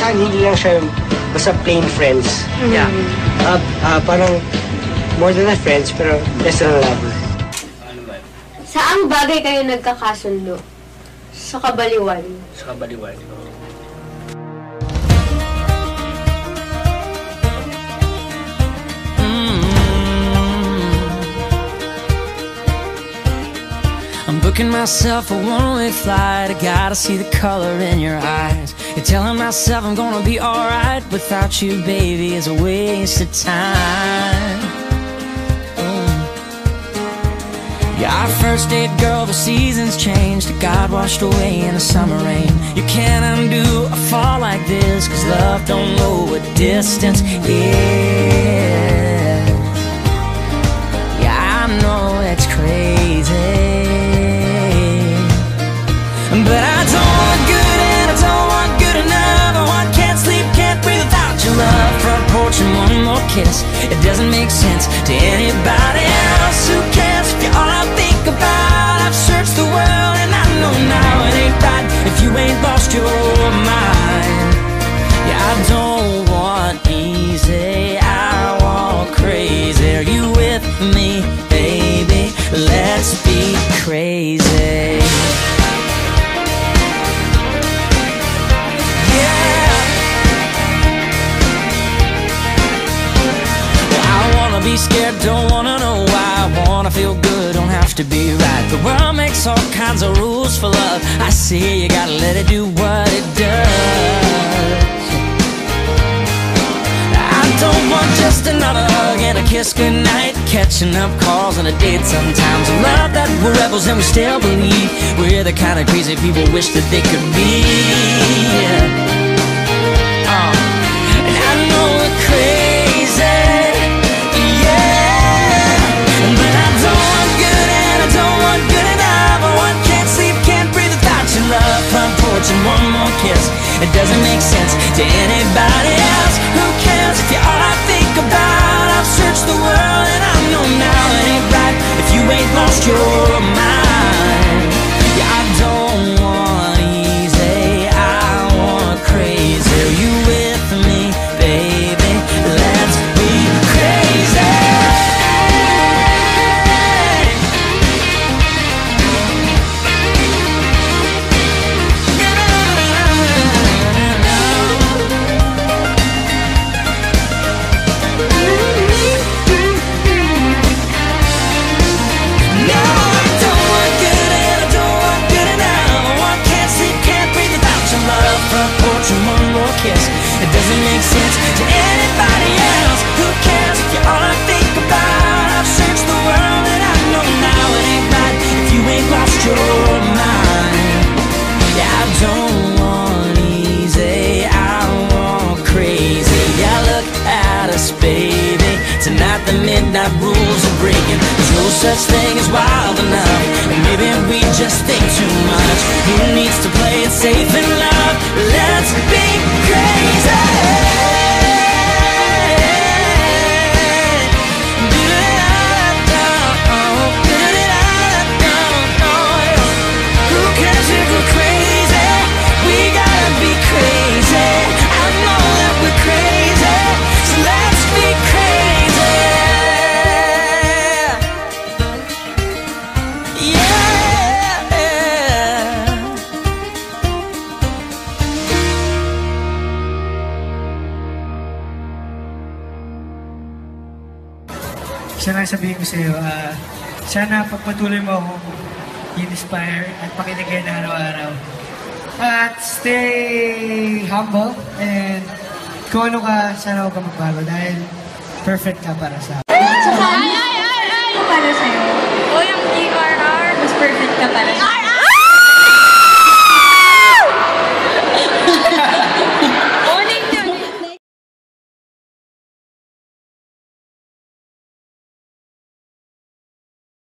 sa akin, hindi lang siya basta plain friends. Yeah. Parang more than a friends, pero less than a lover. Saang bagay kayo nagkakasundo? Sa kabaliwan. Sa kabaliwan. I'm booking myself a one-way flight. I gotta see the color in your eyes. You're telling myself I'm gonna be alright. Without you, baby, is a waste of time. Yeah, our first date, girl, the seasons changed. It got washed away in the summer rain. You can't undo a fall like this, 'cause love don't know what distance is. Yeah, I know it's crazy, but I don't want good and I don't want good enough. I want can't sleep, can't breathe without your love. Front porch and one more kiss. It doesn't make sense to anybody else. Who cares if you're all I think about? I've searched the world and I know now it ain't right if you ain't lost your mind. Yeah, I don't want easy, I want crazy. Are you with me, baby? Let's be crazy. Be scared, don't wanna know why. I wanna feel good, don't have to be right. The world makes all kinds of rules for love. I see you gotta let it do what it does. I don't want just another hug and a kiss goodnight. Catching up calls and a date sometimes. I love that we're rebels and we still believe we're the kind of crazy people wish that they could be. And I know we're crazy, and one more kiss. It doesn't make sense to anybody else. Who cares if you're all I think about? I've searched the world and I know now it ain't right if you ain't lost your mind. Yeah, I don't want easy, I want crazy. Are you with me, baby? Let's be crazy. It doesn't make sense to anybody else. Who cares if you're all I think about? I've searched the world and I know now it ain't right if you ain't lost your mind. Yeah, I don't want easy, I want crazy. Yeah, look at us, baby. Tonight the midnight rules are breaking. There's no such thing as wild enough, and maybe we just think too much. Who needs to play it safe in love? Let's be crazy. Who cares if we're crazy? We gotta be crazy. I know that we're crazy, so let's be crazy. Yeah. Isa lang sabihin ko sa iyo, sana pagpatuloy mo akong inspire at pakinigin araw-araw. At stay humble and kung ano ka, sana huwag ka magbago dahil perfect ka para sa akin. Saka, para sa'yo. O yung DRR. Mas perfect ka para sa'yo.